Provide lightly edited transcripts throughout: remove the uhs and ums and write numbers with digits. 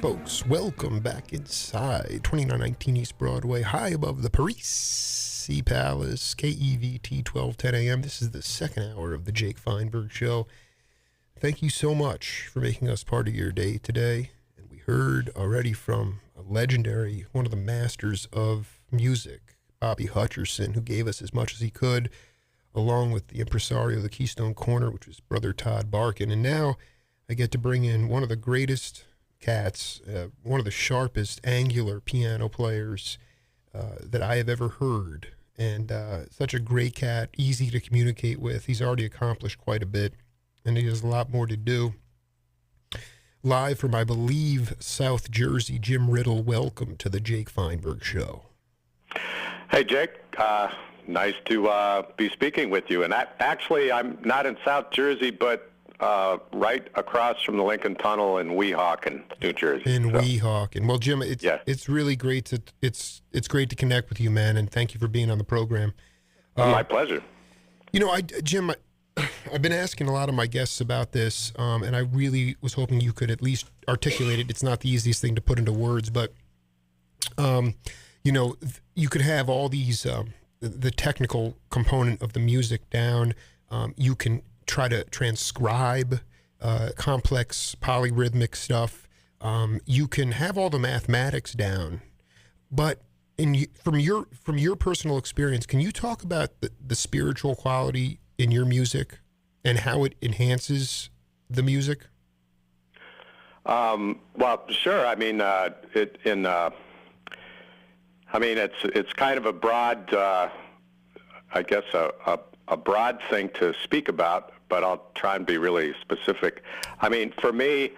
folks. Welcome back inside 2919 East Broadway, high above the Parisi Palace, KEVT 1210 AM. This is the second hour of the Jake Feinberg Show. Thank you so much for making us part of your day today. And we heard already from a legendary, one of the masters of music, Bobby Hutcherson, who gave us as much as he could, along with the impresario of the Keystone Corner, which was Brother Todd Barkin. And now I get to bring in one of the greatest cats, one of the sharpest angular piano players that I have ever heard. And such a great cat, easy to communicate with. He's already accomplished quite a bit, and he has a lot more to do. Live from, I believe, South Jersey, Jim Ridl, welcome to the Jake Feinberg Show. Hey, Jake. Nice to be speaking with you. And actually, I'm not in South Jersey, but right across from the Lincoln Tunnel in Weehawken, New Jersey. Weehawken. Well, Jim, it's really great it's great to connect with you, man, and thank you for being on the program. My pleasure. You know, Jim, I've been asking a lot of my guests about this, and I really was hoping you could at least articulate it. It's not the easiest thing to put into words, but you know, you could have all these the technical component of the music down. You can try to transcribe complex polyrhythmic stuff. You can have all the mathematics down, but from your personal experience, can you talk about the spiritual quality in your music and how it enhances the music? Well, sure. I mean, it's kind of a broad, I guess, a broad thing to speak about, but I'll try and be really specific. I mean, for me,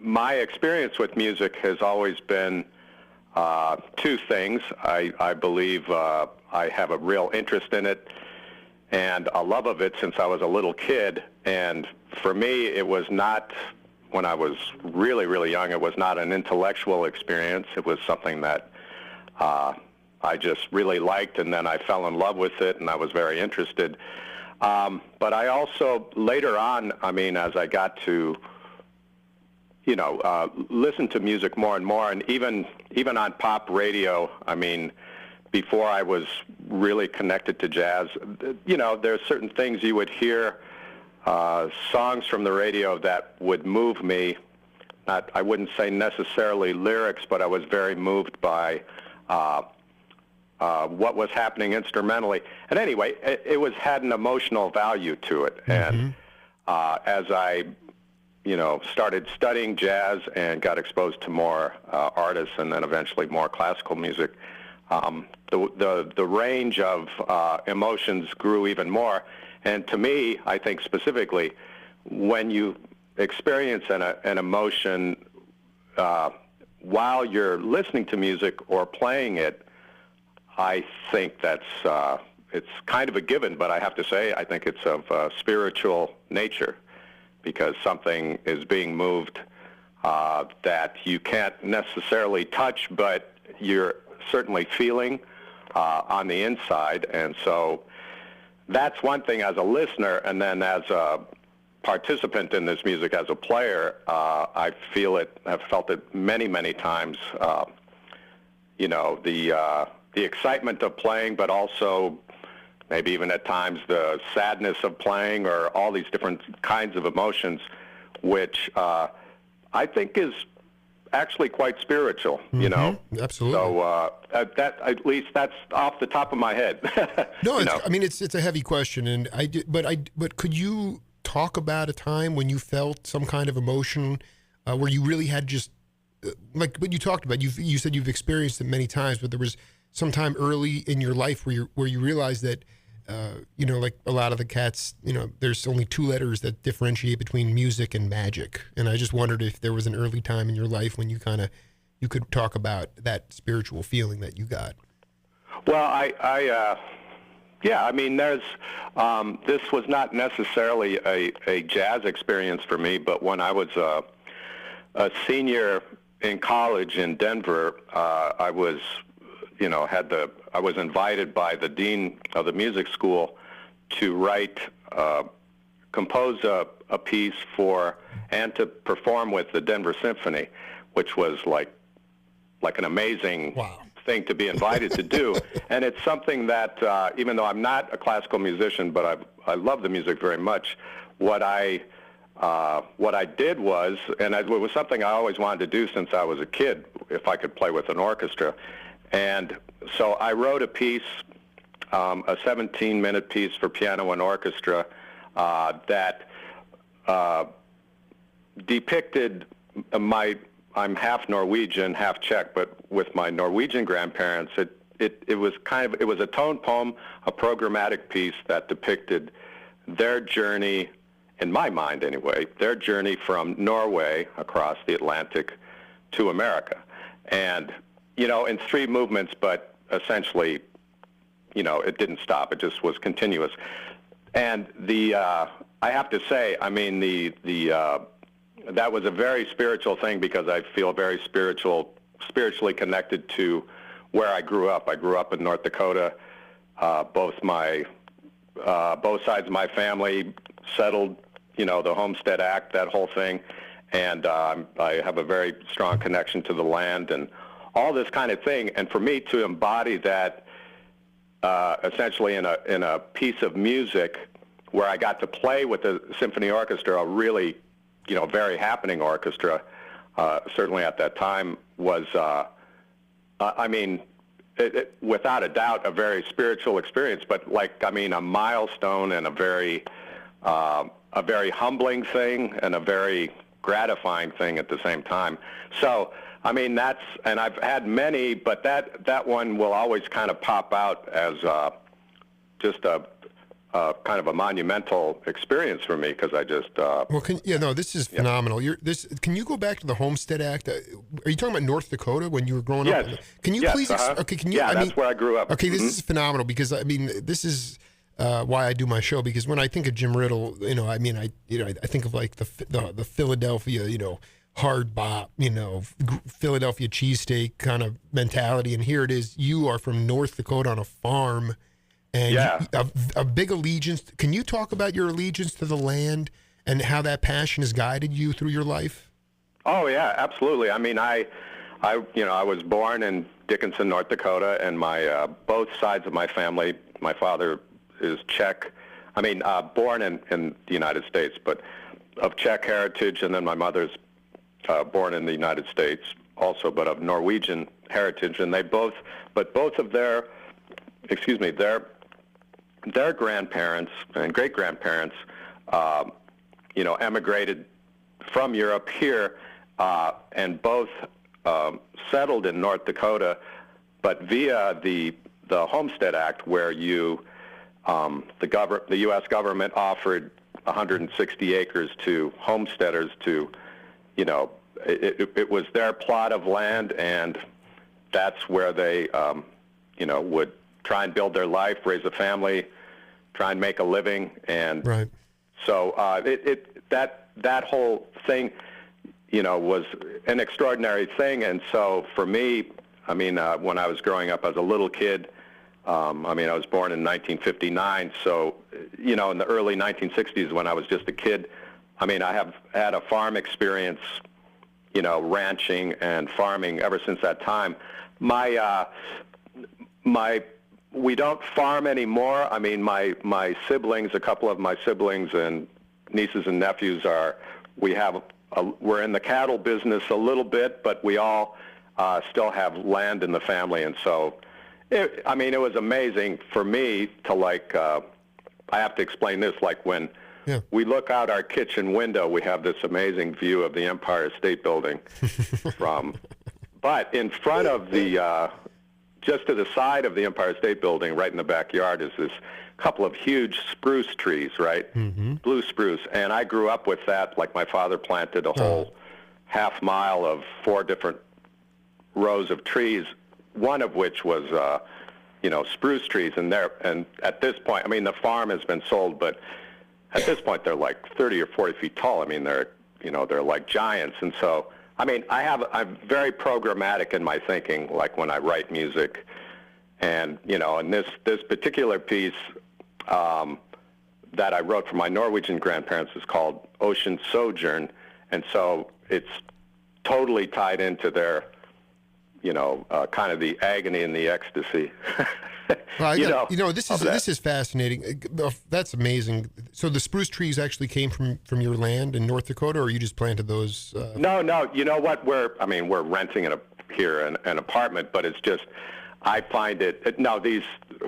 my experience with music has always been two things. I believe I have a real interest in it and a love of it since I was a little kid. And for me, it was not, when I was really, really young, it was not an intellectual experience. It was something that I just really liked, and then I fell in love with it, and I was very interested. But I also, later on, I mean, as I got to, listen to music more and more, and even on pop radio, I mean, before I was really connected to jazz, there's certain things you would hear, songs from the radio that would move me. I wouldn't say necessarily lyrics, but I was very moved by what was happening instrumentally. And anyway, it had an emotional value to it. Mm-hmm. And as I, started studying jazz and got exposed to more artists and then eventually more classical music, the range of emotions grew even more. And to me, I think specifically, when you experience an emotion while you're listening to music or playing it, I think that's it's kind of a given, but I have to say I think it's of spiritual nature, because something is being moved that you can't necessarily touch, but you're certainly feeling on the inside. And so that's one thing as a listener, and then as a participant in this music as a player, I feel it. I've felt it many, many times. The excitement of playing, but also maybe even at times the sadness of playing, or all these different kinds of emotions, which I think is actually quite spiritual. Mm-hmm. Absolutely. So that, at least that's off the top of my head. No, I mean it's a heavy question, and but could you talk about a time when you felt some kind of emotion where you really had just like what you talked about? You said you've experienced it many times, but there was some time early in your life where you realized that like a lot of the cats, there's only two letters that differentiate between music and magic. And I just wondered if there was an early time in your life when you could talk about that spiritual feeling that you got. Well, I mean, there's this was not necessarily a jazz experience for me, but when I was a senior in college in Denver, I was invited by the dean of the music school to compose a piece for and to perform with the Denver Symphony, which was like an amazing thing to be invited to do. And it's something that, even though I'm not a classical musician, but I love the music very much, what I did was, and it was something I always wanted to do since I was a kid, if I could play with an orchestra. And so I wrote a piece, a 17-minute piece for piano and orchestra that depicted I'm half Norwegian, half Czech, but with my Norwegian grandparents, it was a tone poem, a programmatic piece that depicted their journey, in my mind anyway, their journey from Norway across the Atlantic to America. And, in 3 movements, but essentially, it didn't stop. It just was continuous. And I have to say, I mean, that was a very spiritual thing because I feel very spiritually connected to where I grew up. I grew up in North Dakota. Both sides of my family settled, the Homestead Act, that whole thing. And I have a very strong connection to the land and all this kind of thing. And for me to embody that essentially in a piece of music where I got to play with the symphony orchestra, a really, very happening orchestra, certainly at that time, was, without a doubt, a very spiritual experience, but a milestone and a very humbling thing and a very gratifying thing at the same time. So, and I've had many, but that one will always kind of pop out as just a kind of a monumental experience for me because I just. This is phenomenal. Can you go back to the Homestead Act? Are you talking about North Dakota when you were growing up? Can you please? Okay, can you? Yeah, that's where I grew up. Okay, this is phenomenal because this is. Why I do my show, because when I think of Jim Ridl, I think of like the Philadelphia, hard bop, Philadelphia cheesesteak kind of mentality, and here it is. You are from North Dakota on a farm, and a big allegiance. Can you talk about your allegiance to the land and how that passion has guided you through your life? Oh yeah, absolutely. I was born in Dickinson, North Dakota, and my both sides of my family. My father is Czech. Born in the United States, but of Czech heritage, and then my mother's born in the United States also, but of Norwegian heritage, and both of their grandparents and great-grandparents, emigrated from Europe here, and both settled in North Dakota, but via the Homestead Act, where the U.S. government offered 160 acres to homesteaders to, it was their plot of land, and that's where they, would try and build their life, raise a family, try and make a living, and right. So that whole thing, was an extraordinary thing, and so for me, when I was growing up as a little kid. I was born in 1959, so, in the early 1960s when I was just a kid, I have had a farm experience, ranching and farming ever since that time. We don't farm anymore. My siblings, a couple of my siblings and nieces and nephews we're in the cattle business a little bit, but we all still have land in the family, and so it was amazing for me to I have to explain this, when we look out our kitchen window, we have this amazing view of the Empire State Building but in front of just to the side of the Empire State Building, right in the backyard, is this couple of huge spruce trees, right? Mm-hmm. Blue spruce. And I grew up with that, my father planted a whole half mile of 4 different rows of trees, one of which was, spruce trees. And at this point, the farm has been sold, but at this point they're 30 or 40 feet tall. They're like giants. And so, I'm very programmatic in my thinking, when I write music. And, in this particular piece that I wrote for my Norwegian grandparents is called Ocean Sojourn. And so it's totally tied into their, kind of the agony and the ecstasy. Well, this is fascinating. That's amazing. So the spruce trees actually came from your land in North Dakota, or you just planted those? No. You know what? We're renting an apartment, but it's just, I find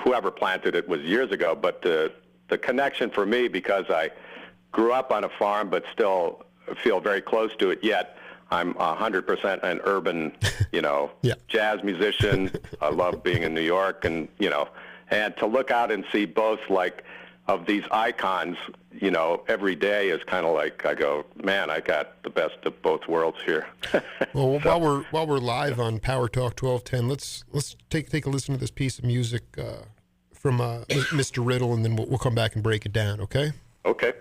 whoever planted it was years ago, but the connection for me, because I grew up on a farm but still feel very close to it, yet I'm 100% an urban, yeah. jazz musician. I love being in New York, and to look out and see both of these icons, every day is kind of like, I go, man, I got the best of both worlds here. Well, while we're live on Power Talk 1210, let's take a listen to this piece of music from Mr. Ridl, and then we'll come back and break it down. Okay? Okay.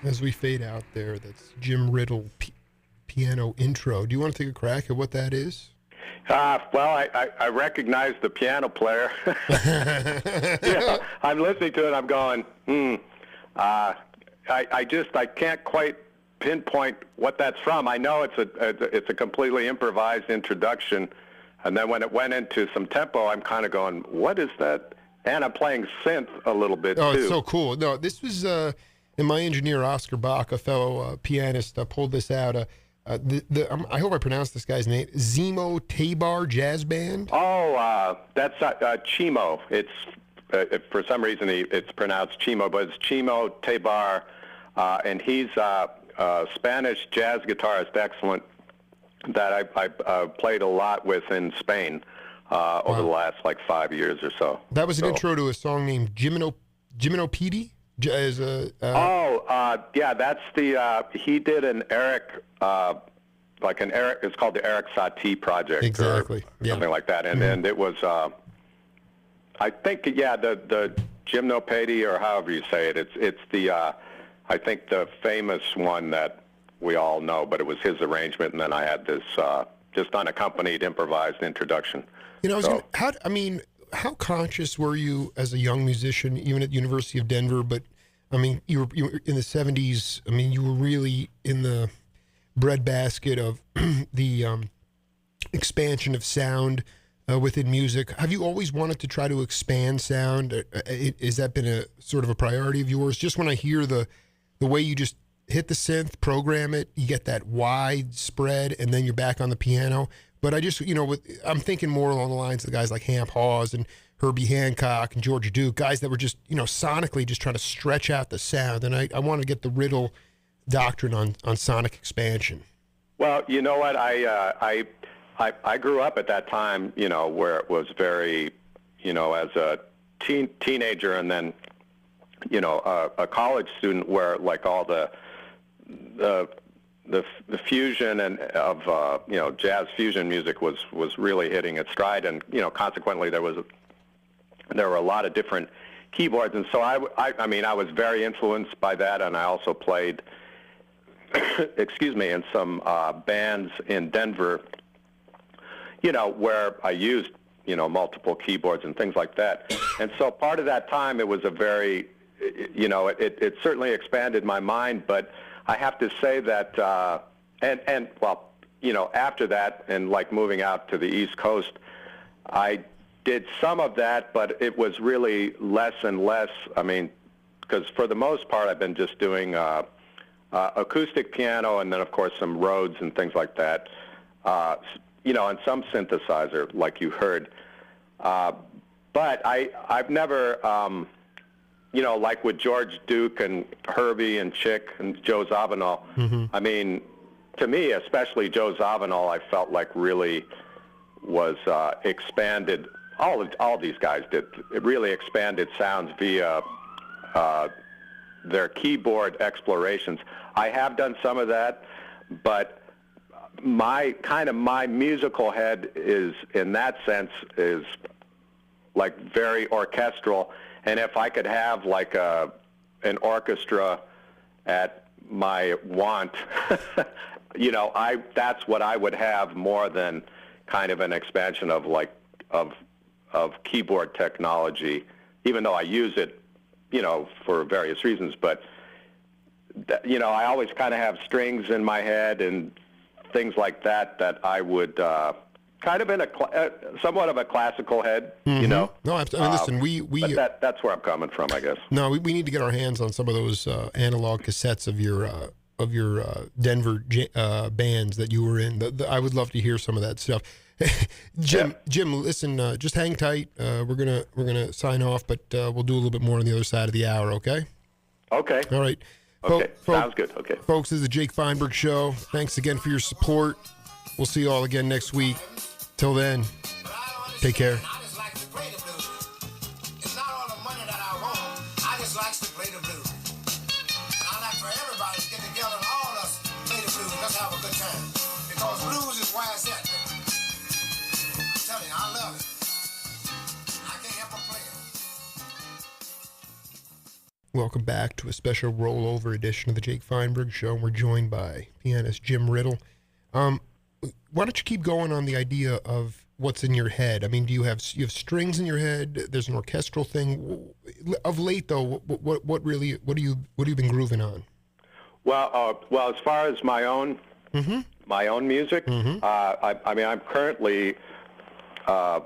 As we fade out there, that's Jim Ridl piano intro. Do you want to take a crack at what that is? Well, I recognize the piano player. Yeah, I'm listening to it. I'm going, I can't quite pinpoint what that's from. I know it's a completely improvised introduction, and then when it went into some tempo, I'm kind of going, what is that? And I'm playing synth a little bit too. Oh, it's so cool. No, this was and my engineer Oscar Bach, a fellow pianist, pulled this out. I hope I pronounced this guy's name. Zemo Tabar Jazz Band. Oh, that's Chimo. It's for some reason it's pronounced Chimo, but it's Chimo Tabar, and he's a Spanish jazz guitarist, excellent, that I played a lot with in Spain over the last like 5 years or so. That was an intro to a song named Gymnopedie. Yeah, that's the he did an Eric it's called the Eric Satie project, exactly, or something like that, and it was I think the Gymnopedie, or however you say it, it's the I think the famous one that we all know, but it was his arrangement, and then I had this just unaccompanied improvised introduction. How conscious were you as a young musician, even at the University of Denver? But I mean, you were in the 70s. I mean, you were really in the breadbasket of the expansion of sound within music. Have you always wanted to try to expand sound? Has that been a sort of a priority of yours? Just when I hear the way you just hit the synth, program it, you get that wide spread, and then you're back on the piano. But I just, I'm thinking more along the lines of the guys like Hamp Hawes and Herbie Hancock and Georgia Duke, guys that were just, sonically just trying to stretch out the sound. And I want to get the Ridl doctrine on sonic expansion. Well, you know what? I grew up at that time, where it was very, as a teenager and then, a college student, where like all the fusion and of jazz fusion music was really hitting its stride, and consequently there were a lot of different keyboards, and so I was very influenced by that, and I also played in some bands in Denver, where I used multiple keyboards and things like that, and so part of that time it was a very it certainly expanded my mind, but I have to say that, after that, and like moving out to the East Coast, I did some of that, but it was really less and less. I mean, because for the most part, I've been just doing acoustic piano, and then of course some Rhodes and things like that, and some synthesizer, like you heard. But I've never. Like with George Duke and Herbie and Chick and Joe Zawinul, I mean, to me, especially Joe Zawinul, I felt like really was expanded. All these guys did. It really expanded sounds via their keyboard explorations. I have done some of that, but my musical head is, in that sense, is like very orchestral. And if I could have like an orchestra at my want, that's what I would have more than kind of an expansion of of keyboard technology, even though I use it, for various reasons. But I always kind of have strings in my head and things like that I would. Kind of in somewhat of a classical head, No, listen, but that's where I'm coming from, I guess. No, we need to get our hands on some of those analog cassettes of your Denver bands that you were in. I would love to hear some of that stuff. Jim, listen, just hang tight. We're gonna sign off, but we'll do a little bit more on the other side of the hour. Okay. Okay. All right. Okay. Sounds good. Okay. Folks, this is the Jake Feinberg Show. Thanks again for your support. We'll see you all again next week. Till then, take care. Welcome back to a special rollover edition of the Jake Feinberg Show. We're joined by pianist Jim Ridl. Why don't you keep going on the idea of what's in your head? I mean, do you have strings in your head? There's an orchestral thing. Of late, though, what have you been grooving on? Well, as far as my own music, I'm currently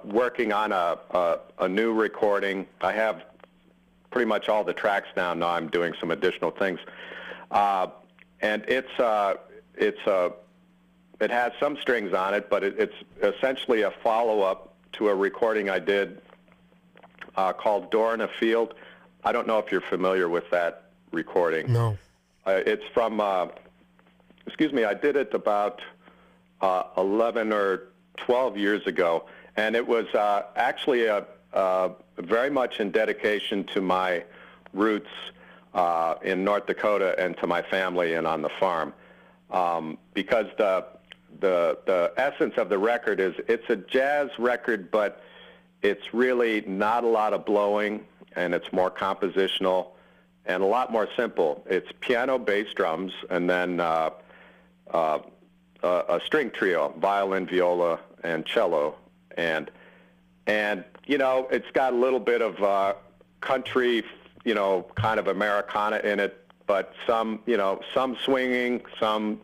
working on a new recording. I have pretty much all the tracks down. Now I'm doing some additional things, and it has some strings on it, but it's essentially a follow-up to a recording I did called "Door in a Field." I don't know if you're familiar with that recording. No. It's from, I did it about 11 or 12 years ago, and it was actually very much in dedication to my roots in North Dakota and to my family and on the farm, because the essence of the record is it's a jazz record, but it's really not a lot of blowing, and it's more compositional and a lot more simple. It's piano, bass, drums, and then a string trio, violin, viola, and cello, and it's got a little bit of country, kind of Americana in it, but some swinging, some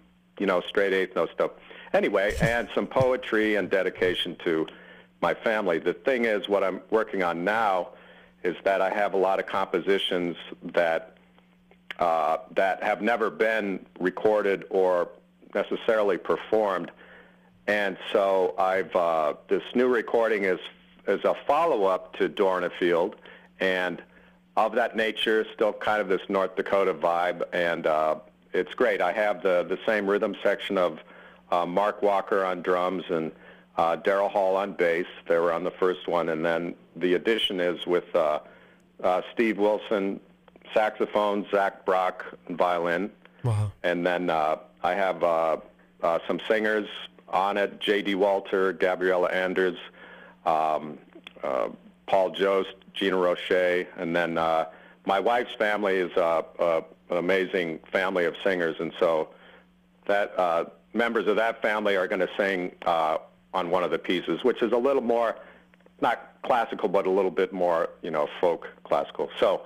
straight eighth note stuff. Anyway, and some poetry and dedication to my family. The thing is, what I'm working on now is that I have a lot of compositions that have never been recorded or necessarily performed, and so this new recording is a follow-up to "Door in a Field," and of that nature, still kind of this North Dakota vibe, and it's great. I have the same rhythm section of Mark Walker on drums and Daryl Hall on bass. They were on the first one, and then the addition is with Steve Wilson, saxophone, Zach Brock, violin. Wow. And then I have some singers on it, J.D. Walter, Gabriella Anders, Paul Jost, Gina Roche, and then my wife's family is an amazing family of singers, and so that members of that family are going to sing on one of the pieces, which is a little more, not classical, but a little bit more, folk classical. So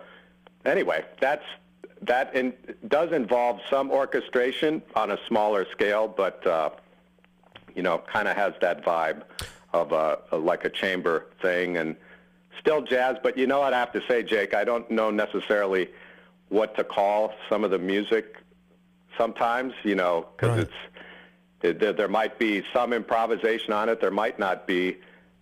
anyway, that does involve some orchestration on a smaller scale, but kind of has that vibe of like a chamber thing, and still jazz. But you know what I have to say, Jake, I don't know necessarily what to call some of the music sometimes, because right. There might be some improvisation on it, there might not be,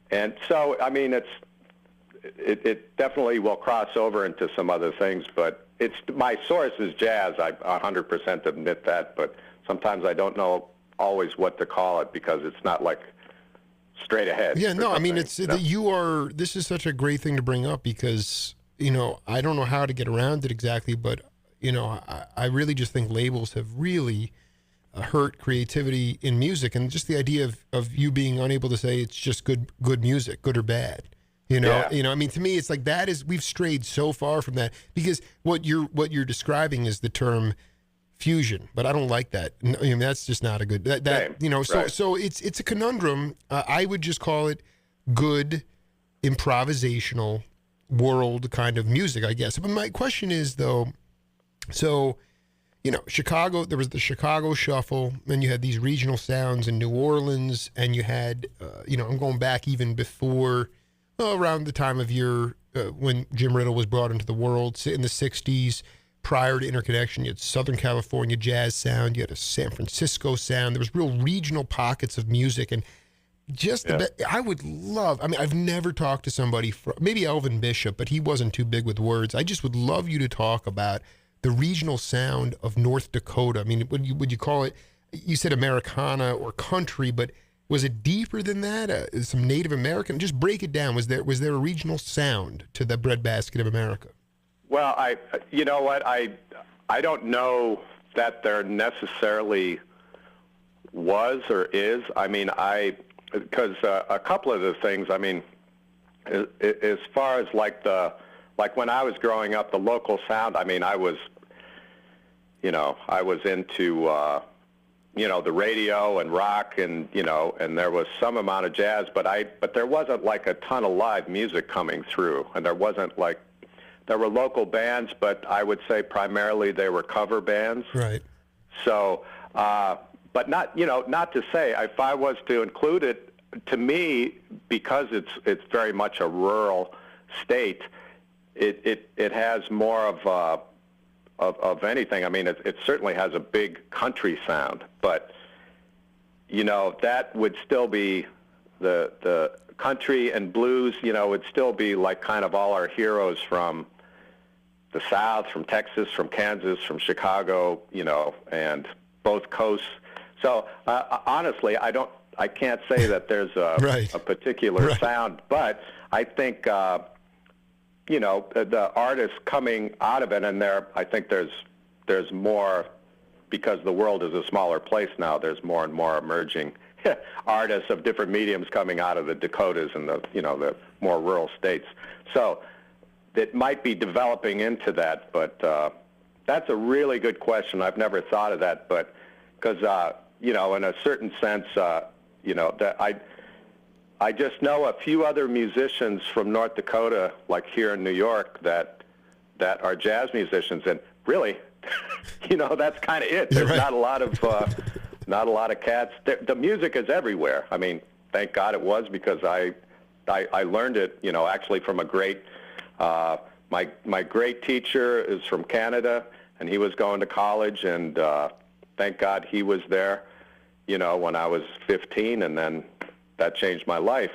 and so I mean it definitely will cross over into some other things, but my source is jazz. I 100% admit that, but sometimes I don't know always what to call it because it's not like straight ahead. Yeah, no, I mean this is such a great thing to bring up because I don't know how to get around it exactly, but I really just think labels have really hurt creativity in music, and just the idea of you being unable to say it's just good music, good or bad. Yeah. I mean, to me, it's like we've strayed so far from that, because what you're describing is the term fusion, but I don't like that. I mean, that's just not a good Right. So it's a conundrum. I would just call it good improvisational world kind of music, I guess. But my question is though, so Chicago, there was the Chicago Shuffle, and you had these regional sounds in New Orleans, and you had, I'm going back even before, around the time of year when Jim Ridl was brought into the world, in the 60s, prior to Interconnection, you had Southern California jazz sound, you had a San Francisco sound, there was real regional pockets of music, and I would love, I've never talked to somebody, maybe Elvin Bishop, but he wasn't too big with words. I just would love you to talk about the regional sound of North Dakota. I mean, would you call it, you said Americana or country, but was it deeper than that? Some Native American? Just break it down. Was there a regional sound to the breadbasket of America? Well, you know what? I don't know that there necessarily was or is. I mean, because a couple of the things, I mean, as far as like when I was growing up, the local sound, I mean, I was into, the radio and rock and, and there was some amount of jazz, but there wasn't like a ton of live music coming through, and there wasn't there were local bands, but I would say primarily they were cover bands. Right. So, but not to say, if I was to include it, to me, because it's very much a rural state, it has more of anything. I mean, it certainly has a big country sound, but that would still be the country and blues. Would still be like kind of all our heroes from the South, from Texas, from Kansas, from Chicago, and both coasts. So honestly, I can't say that there's a particular sound, but I think the artists coming out of it, and I think there's more, because the world is a smaller place now. There's more and more emerging artists of different mediums coming out of the Dakotas and the more rural states. So it might be developing into that, but that's a really good question. I've never thought of that, but because in a certain sense, that I just know a few other musicians from North Dakota, like here in New York, that are jazz musicians, and really, that's kind of it. There's not a lot of cats. The music is everywhere. I mean, thank God it was, because I learned it, actually from a great. My great teacher is from Canada, and he was going to college, and thank God he was there, when I was 15, and then that changed my life.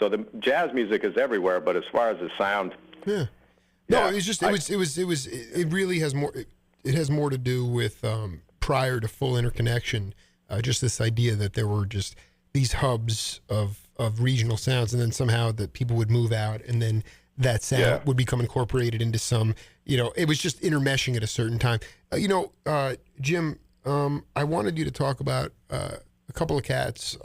So the jazz music is everywhere, but as far as the sound, no, it really has more. It has more to do with prior to full interconnection, just this idea that there were just these hubs of regional sounds, and then somehow that people would move out, and then that sound would become incorporated into some. It was just intermeshing at a certain time. Jim, I wanted you to talk about a couple of cats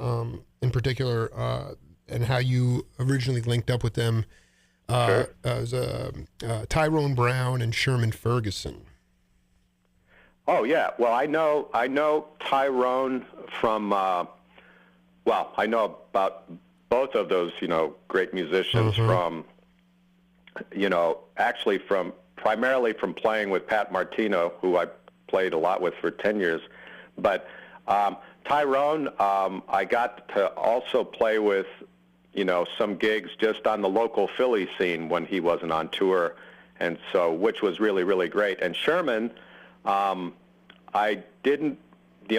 in particular, and how you originally linked up with them. Sure. As Tyrone Brown and Sherman Ferguson. Oh yeah, well I know Tyrone from. I know about both of those great musicians from. Actually primarily from playing with Pat Martino, who I played a lot with for 10 years. But Tyrone, I got to also play with, some gigs just on the local Philly scene when he wasn't on tour, and so, which was really, really great. And Sherman, the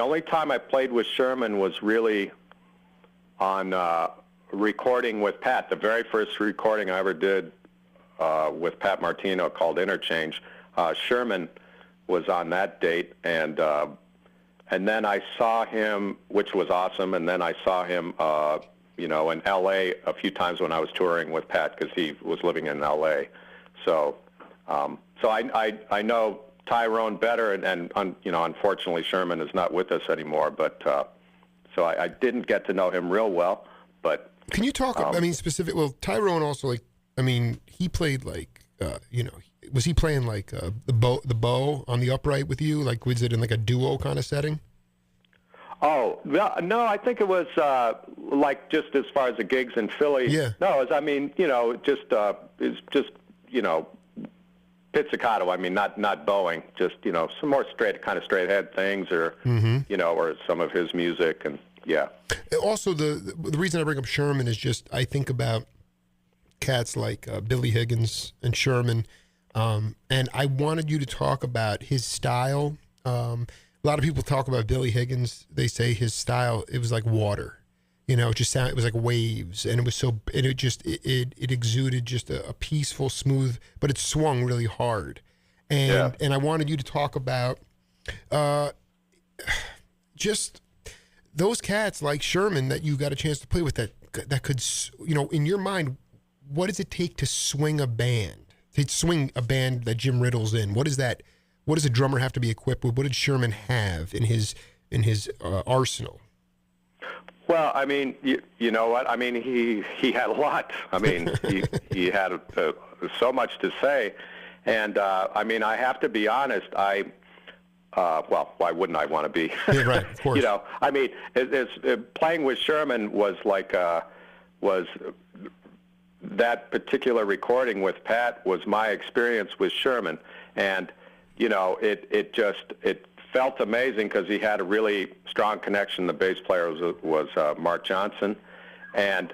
only time I played with Sherman was really on recording with Pat. The very first recording I ever did with Pat Martino, called Interchange. Sherman was on that date, and then I saw him, which was awesome, and then I saw him, in L.A. a few times when I was touring with Pat, because he was living in L.A. So I know Tyrone better, and unfortunately Sherman is not with us anymore, but so I didn't get to know him real well, but... Can you talk, Tyrone also, he played was he playing the bow on the upright with you? Like, was it in like a duo kind of setting? Oh, no, I think it was just as far as the gigs in Philly. Yeah. No, it's just pizzicato. I mean, not bowing, just, some more straight ahead things, or, or some of his music, and yeah. Also, the reason I bring up Sherman is just, I think about cats like Billy Higgins and Sherman, and I wanted you to talk about his style. A lot of people talk about Billy Higgins. They say his style, it was like water, it was like waves, and it was it exuded just a peaceful, smooth, but it swung really hard. And I wanted you to talk about just those cats like Sherman that you got a chance to play with, that could, in your mind, what does it take to swing a band? To swing a band that Jim Ridl's in. What is that? What does a drummer have to be equipped with? What did Sherman have in his arsenal? Well, I mean, you know what? I mean, he had a lot. I mean, he had so much to say, and I mean, I have to be honest. Why wouldn't I want to be? Yeah, right, of course. I mean, playing with Sherman was that particular recording with Pat was my experience with Sherman, and it felt amazing because he had a really strong connection. The bass player was Mark Johnson, and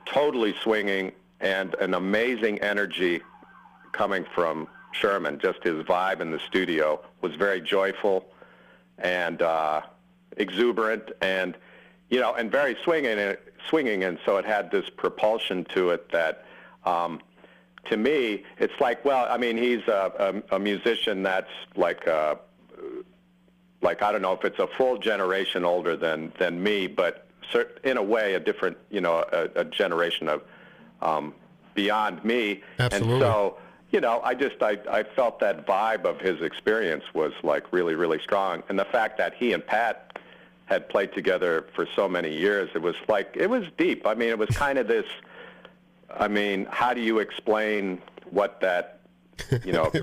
totally swinging and an amazing energy coming from Sherman. Just his vibe in the studio was very joyful and exuberant, and and very swinging, and so it had this propulsion to it that, to me, it's like, well, I mean, he's a musician that's like I don't know if it's a full generation older than me, but in a way a different, a generation of beyond me. Absolutely. And so, I felt that vibe of his experience was like really, really strong. And the fact that he and Pat had played together for so many years, it was deep. I mean, it was kind of this, how do you explain what that,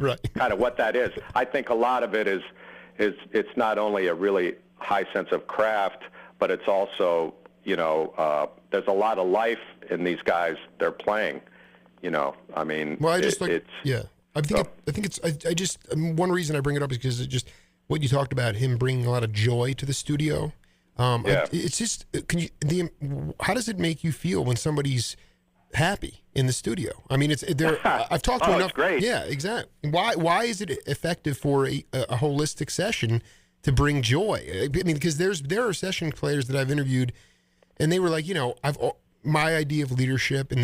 right. kind of what that is? I think a lot of it is it's not only a really high sense of craft, but it's also, there's a lot of life in these guys they're playing. Well, I just I just one reason I bring it up is because it just what you talked about, him bringing a lot of joy to the studio. It's just how does it make you feel when somebody's happy in the studio? I mean, I've talked to enough. It's great. Yeah, exactly. Why is it effective for a holistic session to bring joy? I mean, because there are session players that I've interviewed, and they were like, my idea of leadership, and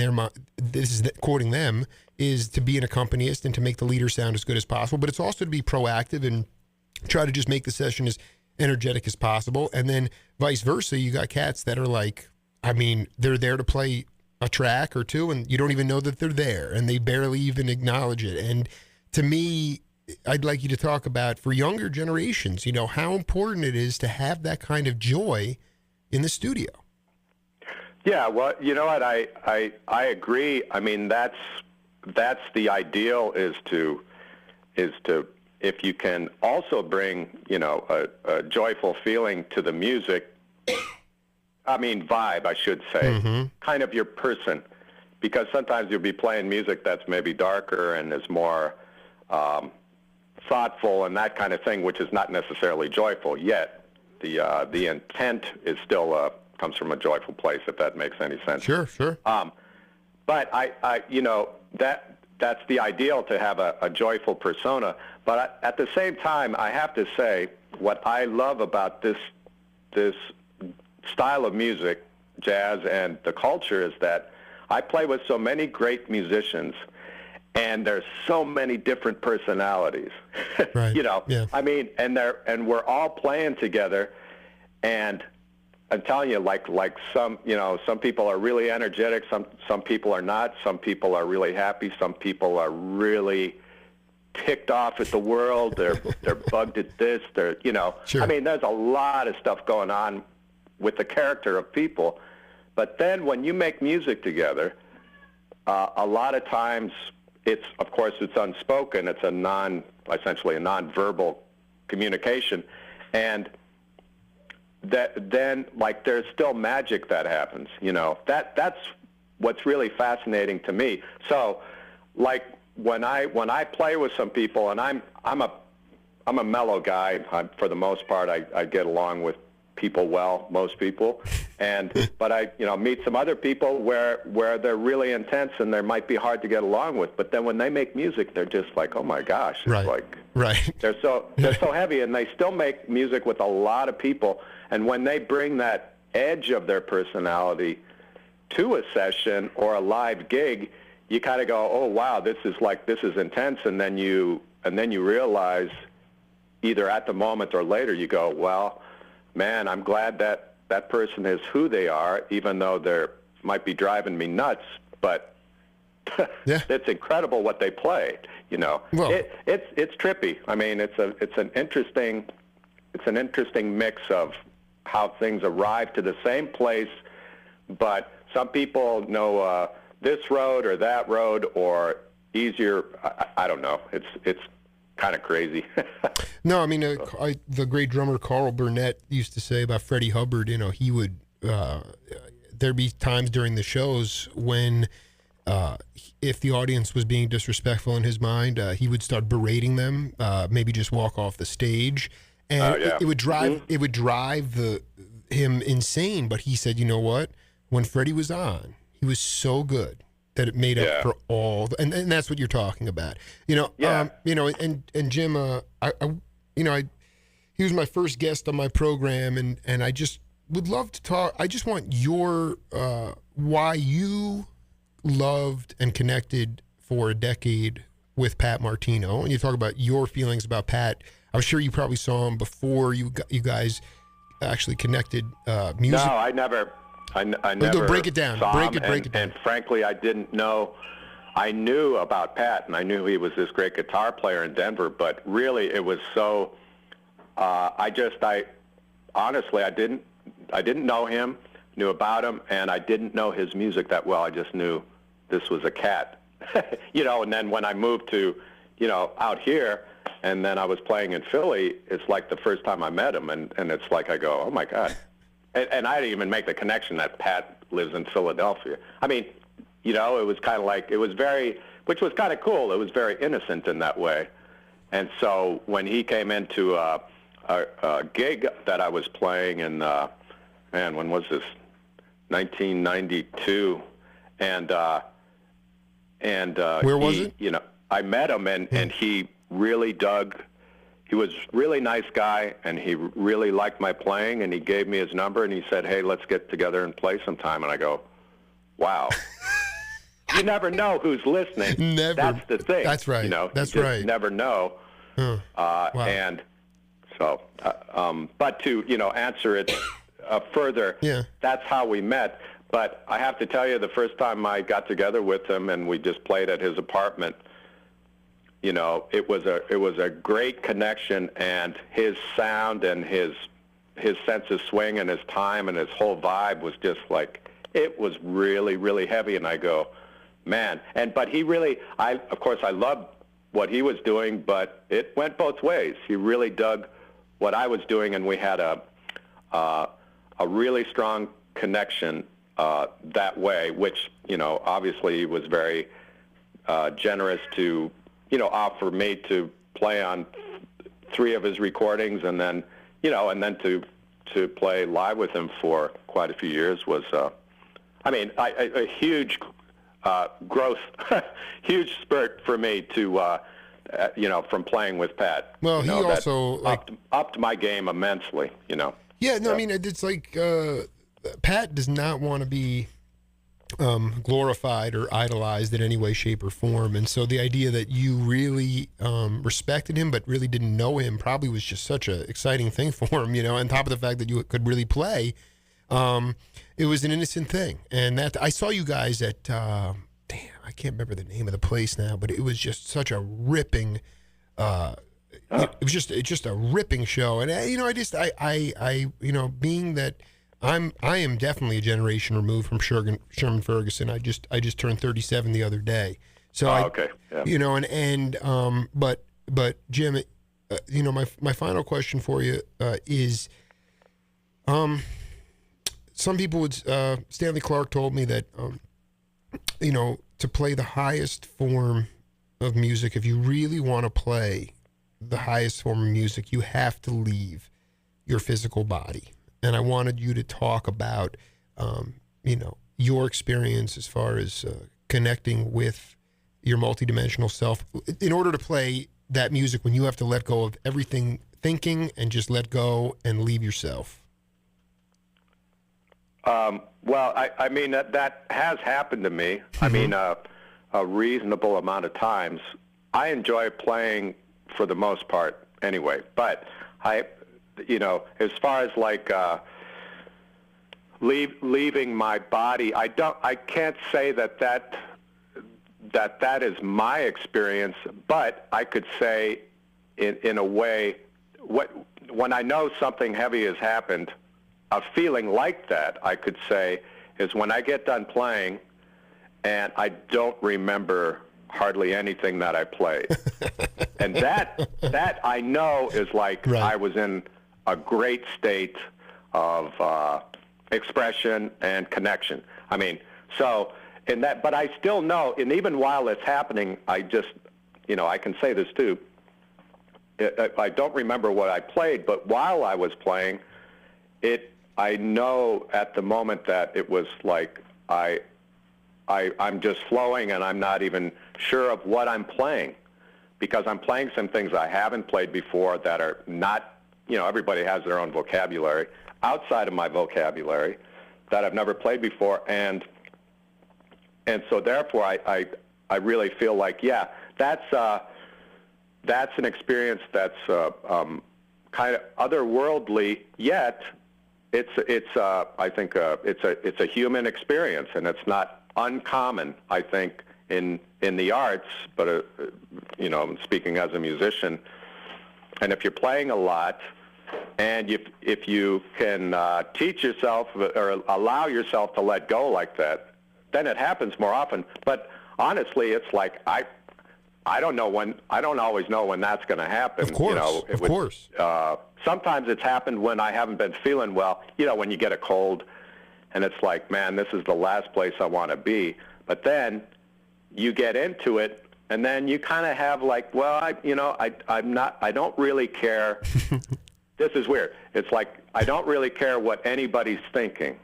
this is quoting them, is to be an accompanist and to make the leader sound as good as possible, but it's also to be proactive and try to just make the session as energetic as possible. And then vice versa, you got cats that are like, they're there to play a track or two, and you don't even know that they're there, and they barely even acknowledge it. And to me, I'd like you to talk about, for younger generations, how important it is to have that kind of joy in the studio. Yeah, well, you know what, I agree. I mean, that's the ideal, is to if you can also bring, a joyful feeling to the music, vibe, I should say, kind of your person, because sometimes you'll be playing music that's maybe darker and is more thoughtful and that kind of thing, which is not necessarily joyful, yet the intent is still comes from a joyful place, if that makes any sense. Sure. But that's the ideal, to have a joyful persona. But at the same time, I have to say, what I love about this style of music, jazz, and the culture, is that I play with so many great musicians, and there's so many different personalities. Right. Yeah. And we're all playing together, and I'm telling you, like some people are really energetic, some people are not, some people are really happy, some people are really ticked off at the world, they're bugged at this, Sure. There's a lot of stuff going on with the character of people. But then when you make music together, a lot of times it's unspoken, it's essentially a non-verbal communication, and then there's still magic that happens, that's what's really fascinating to me. So like when I play with some people, and I'm a mellow guy, for the most part, I get along with people well, most people, but I meet some other people where they're really intense and they might be hard to get along with, but then when they make music, they're just like, oh my gosh, it's right. They're so heavy, and they still make music with a lot of people. And when they bring that edge of their personality to a session or a live gig, you kind of go, oh wow, this is intense, and then you realize, either at the moment or later, you go, well, man, I'm glad that person is who they are, even though they might be driving me nuts, but yeah. It's incredible what they play. Well, it's trippy. It's an interesting mix of how things arrive to the same place, but some people know this road or that road, or easier. I don't know. It's kind of crazy. No, the great drummer Carl Burnett used to say about Freddie Hubbard, he would, there'd be times during the shows when, if the audience was being disrespectful in his mind, he would start berating them, maybe just walk off the stage. And it would drive him insane. But he said, you know what? When Freddie was on, he was so good. that it made up Yeah. for all, and that's what you're talking about. Yeah. And Jim, he was my first guest on my program, and I just would love to talk. I just want your why you loved and connected for a decade with Pat Martino, and you talk about your feelings about Pat. I'm sure you probably saw him before you guys actually connected music. No, I never. I never break it down. saw Break him, it down. And frankly, I didn't know. I knew about Pat, and I knew he was this great guitar player in Denver. But really, it was so. Honestly, I didn't know him, knew about him, and I didn't know his music that well. I just knew this was a cat, And then when I moved to, out here, and then I was playing in Philly, it's like the first time I met him, and it's like I go, oh my God. And I didn't even make the connection that Pat lives in Philadelphia. I mean, it was kind of like, which was kind of cool. It was very innocent in that way. And so when he came into a gig that I was playing in, when was this? 1992. And where was it? I met him, and he really dug. He was a really nice guy, and he really liked my playing, and he gave me his number, and he said, hey, let's get together and play sometime. And I go, wow. You never know who's listening. Never. That's the thing. That's right. That's you just right. Never know. Wow. And so, but to, answer it further, yeah. That's how we met. But I have to tell you, the first time I got together with him and we just played at his apartment, it was a great connection, and his sound and his sense of swing and his time and his whole vibe was just like, it was really, really heavy. And I go, man. But he really, of course, I loved what he was doing, but it went both ways. He really dug what I was doing, and we had a really strong connection that way, which, obviously he was very generous to, offer me to play on 3 of his recordings, and then, and then to play live with him for quite a few years was, a huge growth, huge spurt for me to, from playing with Pat. Well, he also upped my game immensely, Yeah, no, I mean, it's like Pat does not want to be glorified or idolized in any way, shape, or form. And so the idea that you really respected him but really didn't know him probably was just such an exciting thing for him, on top of the fact that you could really play. It was an innocent thing. And that I saw you guys at, I can't remember the name of the place now, but it was just such a ripping, it was just a ripping show. And, being that I am definitely a generation removed from Sherman Ferguson. I just turned 37 the other day. So okay. Yeah. But Jim, my final question for you is, some people would Stanley Clarke told me that to play the highest form of music, if you really want to play the highest form of music, you have to leave your physical body. And I wanted you to talk about, your experience as far as connecting with your multidimensional self in order to play that music when you have to let go of everything thinking and just let go and leave yourself. Well, I mean, that has happened to me. Mm-hmm. I mean, a reasonable amount of times. I enjoy playing for the most part anyway, but as far as like leaving my body, I can't say that is my experience, but I could say in a way, when I know something heavy has happened, a feeling like that, I could say, is when I get done playing and I don't remember hardly anything that I played. And that I know is like right. I was in a great state of expression and connection. I mean, so in that, but I still know, and even while it's happening, I just, I can say this too. I don't remember what I played, but while I was playing, I know at the moment that it was like I I'm just flowing, and I'm not even sure of what I'm playing, because I'm playing some things I haven't played before that are not, everybody has their own vocabulary, outside of my vocabulary, that I've never played before, and so therefore I really feel like, yeah, that's an experience that's kind of otherworldly, yet it's I think it's a human experience, and it's not uncommon, I think, in the arts, but speaking as a musician, and if you're playing a lot, and if you can teach yourself or allow yourself to let go like that, then it happens more often. But honestly, it's like I don't always know when that's going to happen. Of course, of course. Sometimes it's happened when I haven't been feeling well. When you get a cold, and it's like, man, this is the last place I want to be. But then you get into it, and then you kind of have like, well, I don't really care. This is weird. It's like I don't really care what anybody's thinking.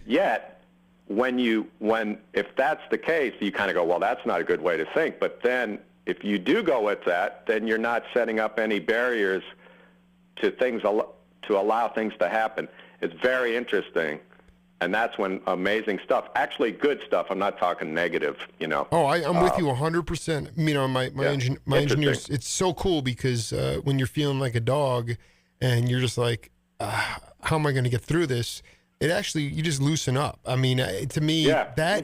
Yet, if that's the case, you kind of go, well, that's not a good way to think. But then if you do go with that, then you're not setting up any barriers to things, to allow things to happen. It's very interesting. And that's when amazing stuff, actually good stuff, I'm not talking negative, Oh, I'm with you 100%. My engineers, it's so cool because when you're feeling like a dog and you're just like, how am I going to get through this? It actually, you just loosen up. I mean, to me, I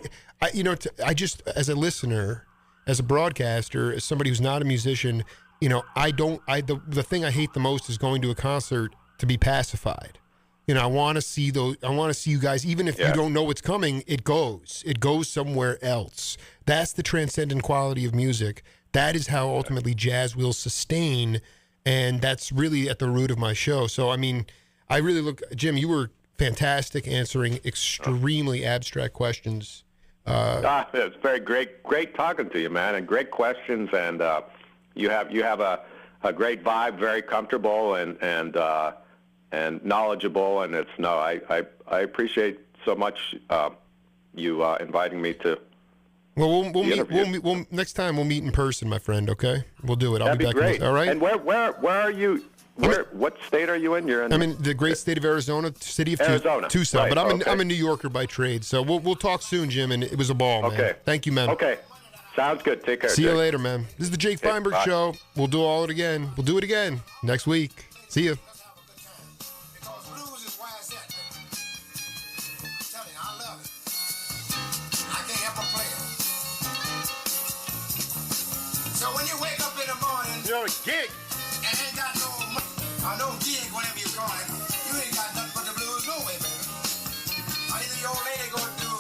just, as a listener, as a broadcaster, as somebody who's not a musician, the thing I hate the most is going to a concert to be pacified. I want to see you guys, even if you don't know what's coming, it goes somewhere else. That's the transcendent quality of music. That is how ultimately jazz will sustain. And that's really at the root of my show. So, I mean, I really Jim, you were fantastic answering extremely abstract questions. It's very great talking to you, man, and great questions. And you have a great vibe, very comfortable and knowledgeable, and I appreciate so much you inviting me to. Well, we'll next time we'll meet in person, my friend. Okay, we'll do it. I'll That'd be be back. great. All right. And where are you? What state are you in? I'm in the great state of Arizona, city of Arizona. Tucson. Right, but I'm a New Yorker by trade. So we'll talk soon, Jim. And it was a ball, man. Okay. Thank you, man. Okay. Sounds good. Take care. See Jake. you later, man. This is the Jake Feinberg Show. We'll do all it again. We'll do it again next week. See you. So when you wake up in the morning, You're on a gig. and ain't got no gig, whatever you call it, you ain't got nothing but the blues no way, baby. Or either your old lady gonna do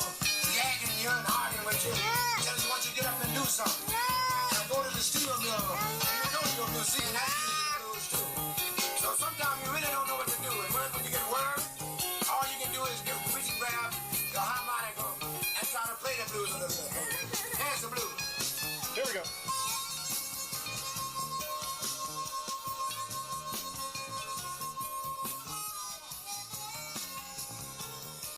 yagging you and arguing with you, telling you want you to get up and do something. And go to the steel mill, and you go to your blues, see, and that's usually the blues too. So sometimes you really don't know what to do, and when you get worse,